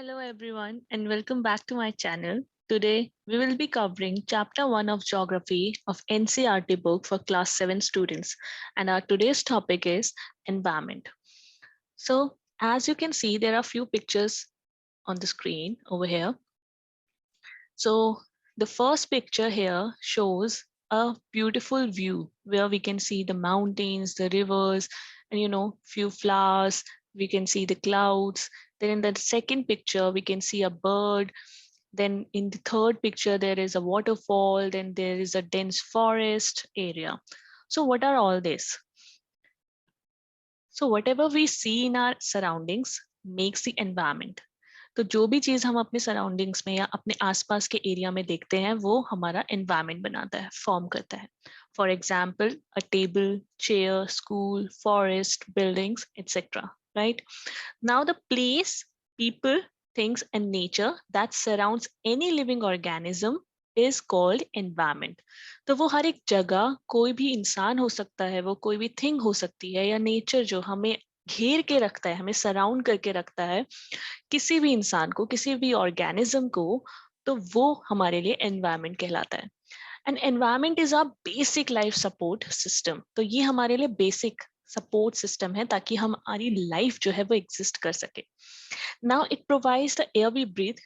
Hello everyone and welcome back to my channel. Today we will be covering chapter 1 of geography of NCERT book for class 7 students, and our today's topic is environment. So as you can see, there are few pictures on the screen over here. So the first picture here shows a beautiful view where we can see the mountains, the rivers, and few flowers. We can see the clouds. Then in the second picture, we can see a bird. Then in the third picture, there is a waterfall. Then there is a dense forest area. So what are all this? So whatever we see in our surroundings makes the environment. तो जो भी चीज हम अपने surroundings में या अपने आसपास के एरिया में देखते हैं वो हमारा एनवायरनमेंट बनाता है, फॉर्म करता है. For example a table, chair, school, forest, buildings etcetera. Right now the place, people, things and nature that surrounds any living organism is called environment. तो वो हर एक जगह, कोई भी इंसान हो सकता है, वो कोई भी थिंग हो सकती है, या नेचर जो हमें घेर के रखता है, हमें सराउंड करके रखता है, किसी भी इंसान को, किसी भी ऑर्गेनिज्म को, तो वो हमारे लिए एनवायरनमेंट कहलाता है. And environment is a basic life support system. तो ये हमारे लिए बेसिक सपोर्ट सिस्टम है ताकि हमारी लाइफ जो है वो एग्जिस्ट कर सके. Now it provides the air we breathe.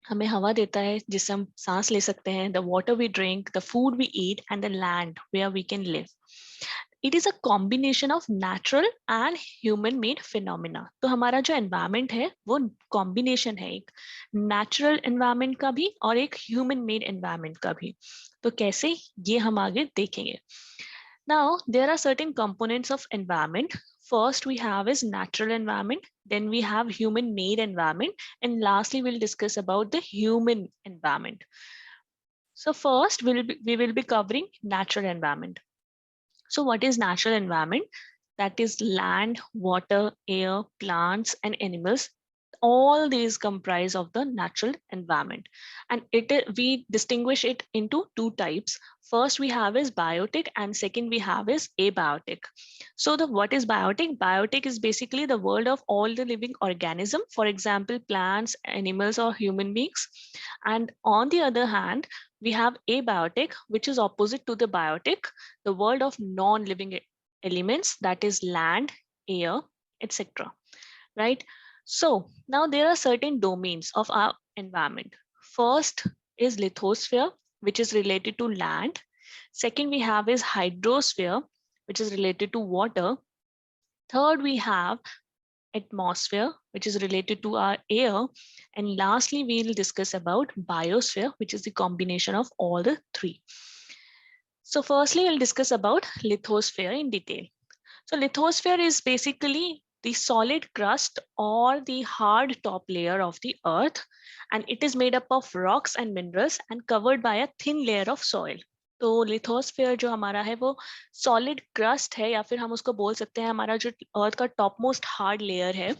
हमें हवा देता है जिससे हम सांस ले सकते हैं, the water we drink, the food we eat and the land where we can live. It is a combination of natural and human made phenomena. तो हमारा जो एनवायरमेंट है वो कॉम्बिनेशन है, एक नेचुरल एनवायरमेंट का भी और एक ह्यूमन मेड एनवायरमेंट का भी. तो कैसे, ये हम आगे देखेंगे. Now, there are certain components of environment. First, we have is natural environment. Then we have human-made environment. And lastly, we'll discuss about the human environment. So first, we will be covering natural environment. So what is natural environment? That is land, water, air, plants, and animals. All these comprise of the natural environment, and we distinguish it into two types. First we have is biotic, and second we have is abiotic. So the what is biotic? Biotic is basically the world of all the living organism, for example plants, animals, or human beings. And on the other hand, we have abiotic, which is opposite to the biotic, the world of non-living elements, that is land, air, etc. Right? So now there are certain domains of our environment. First is lithosphere, which is related to land. Second we have is hydrosphere, which is related to water. Third we have atmosphere, which is related to our air. And lastly, we'll discuss about biosphere, which is the combination of all the three. So firstly, we'll discuss about lithosphere in detail. So lithosphere is basically the solid crust or the hard top layer of the earth, and it is made up of rocks and minerals and covered by a thin layer of soil. तो lithosphere जो हमारा है वो solid crust है, या फिर हम उसको बोल सकते हैं हमारा जो अर्थ का टॉप मोस्ट हार्ड लेयर है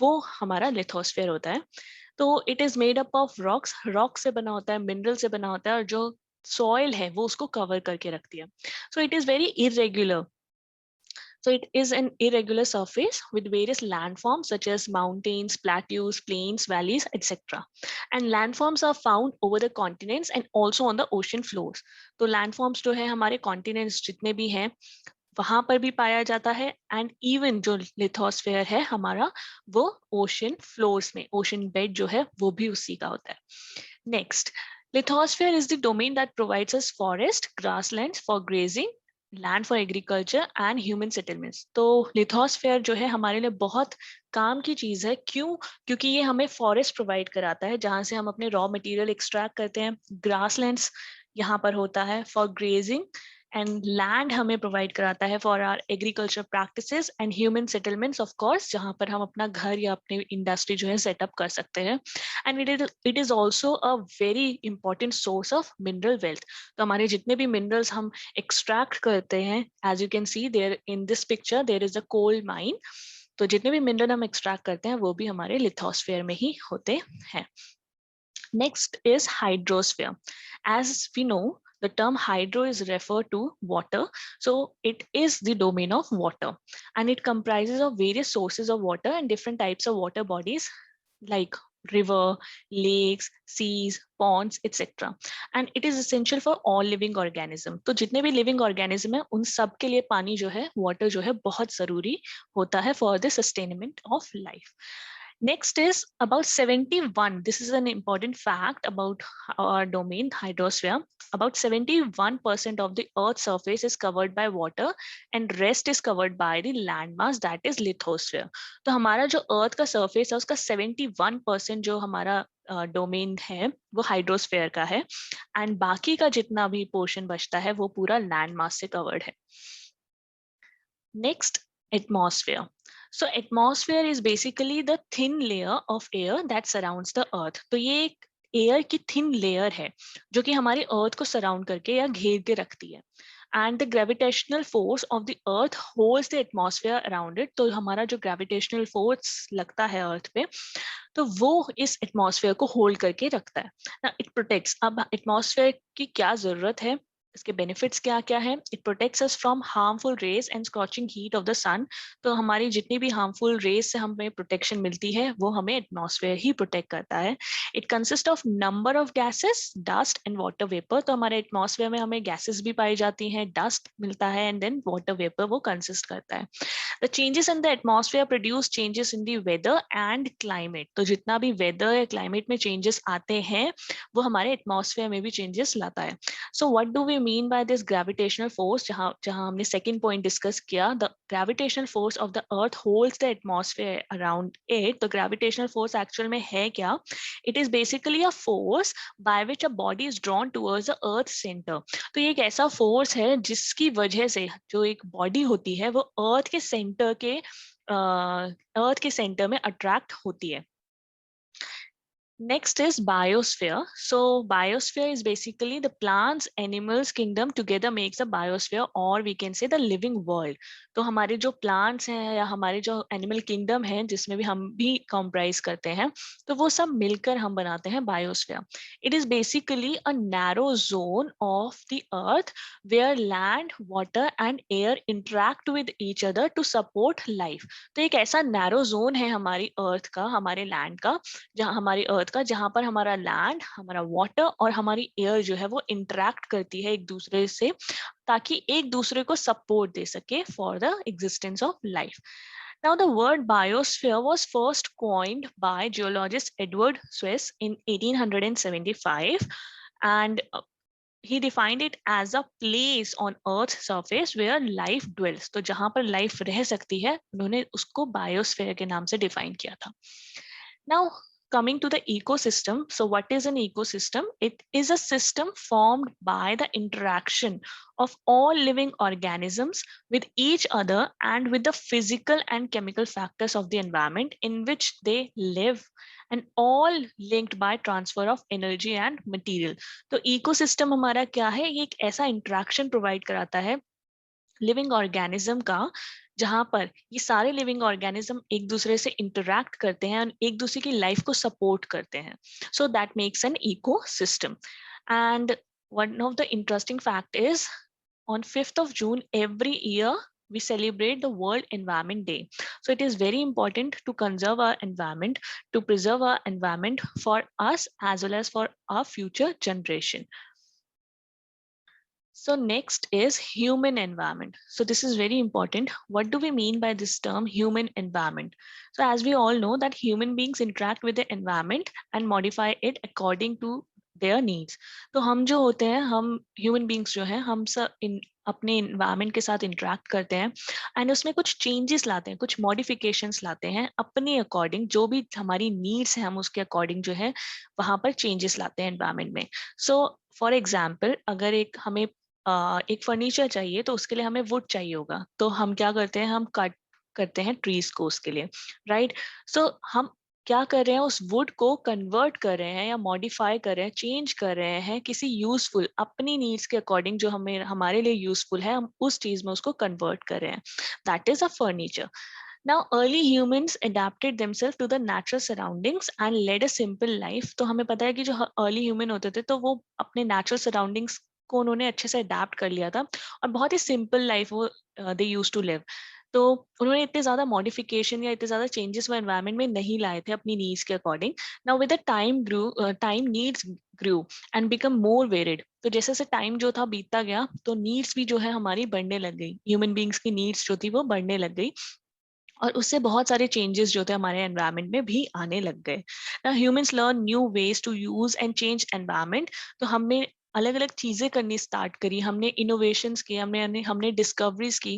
वो हमारा लिथोस्फेयर होता है. तो it is made up of rocks, rock से बना होता है, मिनरल से बना होता है, और जो सॉइल है वो उसको कवर करके रखती है. So it is very irregular. So it is an irregular surface with various landforms such as mountains, plateaus, plains, valleys, etc. And landforms are found over the continents and also on the ocean floors. तो landforms जो है हमारे continents जितने भी हैं वहां पर भी पाया जाता है, एंड इवन जो लिथोस्फेयर है हमारा वो ओशन फ्लोर्स में, ओशन बेड जो है वो भी उसी का होता है. Next, lithosphere is the domain that provides us forest, grasslands for grazing, land for agriculture and human settlements. तो लिथोस्फेयर जो है हमारे लिए बहुत काम की चीज है. क्यों? क्योंकि ये हमें फॉरेस्ट प्रोवाइड कराता है जहां से हम अपने रॉ मटेरियल एक्सट्रैक्ट करते हैं. ग्रासलैंड्स यहाँ पर होता है फॉर ग्रेजिंग, एंड लैंड हमें प्रोवाइड कराता है for our agriculture practices, and human settlements of course जहाँ पर हम अपना घर या अपनी इंडस्ट्री जो है सेटअप कर सकते हैं. And it is also a very important source of mineral wealth. तो हमारे जितने भी मिनरल्स हम एक्सट्रैक्ट करते हैं, as you can see there in this picture there is a coal mine. तो जितने भी मिनरल हम एक्सट्रैक्ट करते हैं वो भी हमारे लिथोस्फेयर में ही होते हैं. Next is hydrosphere. As we know, the term hydro is referred to water. So it is the domain of water, and it comprises of various sources of water and different types of water bodies like river, lakes, seas, ponds, etc. And it is essential for all living organism. तो जितने भी living organism है उन सब के लिए पानी जो है, water जो है बहुत जरूरी होता है for the sustainment of life. Next is about 71. This is an important fact about our domain, hydrosphere. About 71% of the Earth's surface is covered by water and rest is covered by the landmass, that is lithosphere. तो हमारा जो Earth का surface है उसका 71% जो हमारा domain है वो हाइड्रोस्फेयर का है एंड बाकी का जितना भी पोर्शन बचता है वो पूरा लैंड मास से कवर्ड है. Next, atmosphere. So atmosphere is basically the thin layer of air that surrounds the earth. तो ये एक एयर की थिन लेयर है जो कि हमारी अर्थ को सराउंड करके या घेर के रखती है. And the gravitational force of the earth holds the atmosphere around it. तो हमारा जो ग्रेविटेशनल फोर्स लगता है अर्थ पे तो वो इस एटमॉस्फेयर को होल्ड करके रखता है. ना इट प्रोटेक्ट्स. अब एटमॉस्फेयर की क्या जरूरत है, इसके बेनिफिट्स क्या क्या है. It protects us from harmful rays and scorching heat of the sun. तो हमारी जितनी भी हार्मफुल रेज से हमें प्रोटेक्शन मिलती है वो हमें एटमॉस्फेयर ही प्रोटेक्ट करता है. It consist of number of gases, dust and water vapour. तो हमारे एटमॉस्फेयर में हमें गैसेस भी पाई जाती हैं, डस्ट मिलता है एंड देन वाटर वेपर वो कंसिस्ट करता है. The changes in the atmosphere produce changes in the weather and climate. तो जितना भी वेदर या क्लाइमेट में चेंजेस आते हैं वो हमारे एटमॉस्फेयर में भी चेंजेस लाता है. So what do we mean by this gravitational force? जहाँ हमने second point discuss किया, the gravitational force of the earth holds the atmosphere around it. तो gravitational force actual में है क्या? It is basically a force by which a body is drawn towards the earth center. तो ये एक ऐसा force है जिसकी वजह से जो एक body होती है वो earth के center में attract होती है. Next is biosphere. So biosphere is basically the plants, animals kingdom together makes a biosphere, or we can say the living world. तो हमारे जो plants हैं या हमारे जो animal kingdom है जिसमें भी हम भी comprise करते हैं तो वो सब मिलकर हम बनाते हैं biosphere. It is basically a narrow zone of the earth where land, water and air interact with each other to support life. तो एक ऐसा narrow zone है हमारी earth का, हमारे land का, जहाँ हमारी अर्थ का, जहाँ पर हमारा लैंड, हमारा वाटर और हमारी एयर जो है वो इंटरेक्ट करती है एक दूसरे से ताकि एक दूसरे को सपोर्ट दे सके for the existence of life. Now the word biosphere was first coined by geologist Edward Swiss in 1875 and he defined it as a place on earth's surface where life dwells. तो जहाँ पर life रह सकती है उन्होंने उसको biosphere के नाम से डिफाइन किया था. Now coming to the ecosystem. So what is an ecosystem? It is a system formed by the interaction of all living organisms with each other and with the physical and chemical factors of the environment in which they live, and all linked by transfer of energy and material. तो ecosystem हमारा क्या है? ये एक ऐसा interaction provide कराता है living organism का जहां पर ये सारे लिविंग ऑर्गेनिज्म एक दूसरे से इंटरैक्ट करते हैं और एक दूसरे की लाइफ को सपोर्ट करते हैं. So that makes an ecosystem. And one of the interesting fact is on 5th of June every year we celebrate the World Environment Day. So it is very important to conserve our environment, to preserve our environment for us as well as for our future generation. So next is human environment. So this is very important. What do we mean by this term human environment? So as we all know that human beings interact with the environment and modify it according to their needs. तो हम जो होते हैं, हम human beings जो हैं, हम सब अपने environment के साथ interact करते हैं and उसमें कुछ changes लाते हैं, कुछ modifications लाते हैं अपने according, जो भी हमारी needs हैं हम उसके according जो है वहाँ पर changes लाते हैं environment में. So for example, अगर हमें एक फर्नीचर चाहिए तो उसके लिए हमें वुड चाहिए होगा, तो हम क्या करते हैं, हम कट करते हैं ट्रीज को उसके लिए, राइट. सो हम क्या कर रहे हैं, उस वुड को कन्वर्ट कर रहे हैं या मॉडिफाई कर रहे हैं, चेंज कर रहे हैं किसी यूजफुल, अपनी नीड्स के अकॉर्डिंग जो हमें हमारे लिए यूजफुल है, हम उस चीज में उसको कन्वर्ट कर रहे हैं. That is a furniture. Now, early humans adapted themselves to the natural surroundings and led a simple life. तो हमें पता है कि जो early human होते थे तो वो अपने natural surroundings को उन्होंने अच्छे से adapt कर लिया था और बहुत ही simple life वो they used to live. तो उन्होंने इतने ज़्यादा मॉडिफिकेशन या इतने ज़्यादा चेंजेस वो एनवायरनमेंट में नहीं लाए थे अपनी नीड्स के according. Now with the time needs grew and become more varied. तो जैसे जैसे टाइम जो था बीतता गया तो नीड्स भी जो है हमारी बढ़ने लग गई. ह्यूमन बींग्स की नीड्स जो थी वो बढ़ने लग गई और उससे बहुत सारे चेंजेस जो थे हमारे एनवायरनमेंट में भी आने लग गए. Now humans learn new ways to use and change environment. तो हमने अलग अलग चीजें करनी स्टार्ट करी, हमने इनोवेशंस किए, हमने हमने डिस्कवरीज की,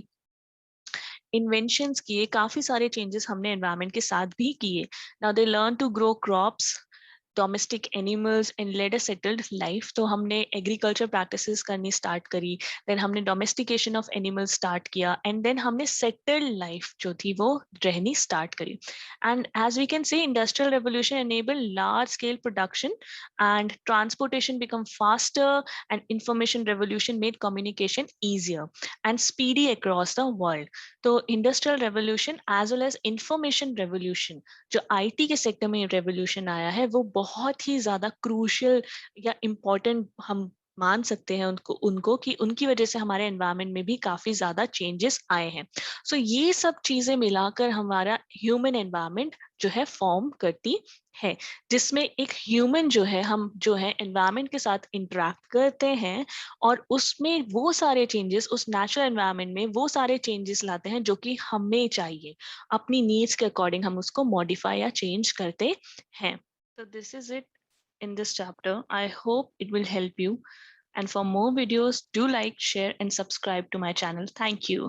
इन्वेंशंस किए, काफी सारे चेंजेस हमने एनवायरनमेंट के साथ भी किए. Now they learn to grow crops, domestic animals and led a settled life. तो हमने एग्रीकल्चर प्रैक्टिसेस करनी स्टार्ट करी, देन हमने डोमेस्टिकेशन ऑफ एनिमल्स स्टार्ट किया एंड देन हमने सेटल्ड लाइफ जो थी वो रहनी स्टार्ट करी. And as we can say industrial revolution enable large scale production and transportation become faster and information revolution made communication easier and speedy across the world. तो industrial revolution as well as information revolution, जो IT के sector में revolution आया है, वो बहुत ही ज्यादा crucial या इम्पोर्टेंट हम मान सकते हैं उनको कि उनकी वजह से हमारे एनवायरनमेंट में भी काफी ज्यादा चेंजेस आए हैं. सो ये सब चीजें मिलाकर हमारा ह्यूमन एनवायरनमेंट जो है फॉर्म करती है, जिसमें एक ह्यूमन जो है, हम जो है एनवायरनमेंट के साथ इंटरेक्ट करते हैं और उसमें वो सारे चेंजेस, उस नेचुरल एनवायरनमेंट में वो सारे चेंजेस लाते हैं जो कि हमें चाहिए. अपनी नीड्स के अकॉर्डिंग हम उसको मॉडिफाई या चेंज करते हैं. So this is it in this chapter. I hope it will help you. And for more videos, do like, share, and subscribe to my channel. Thank you.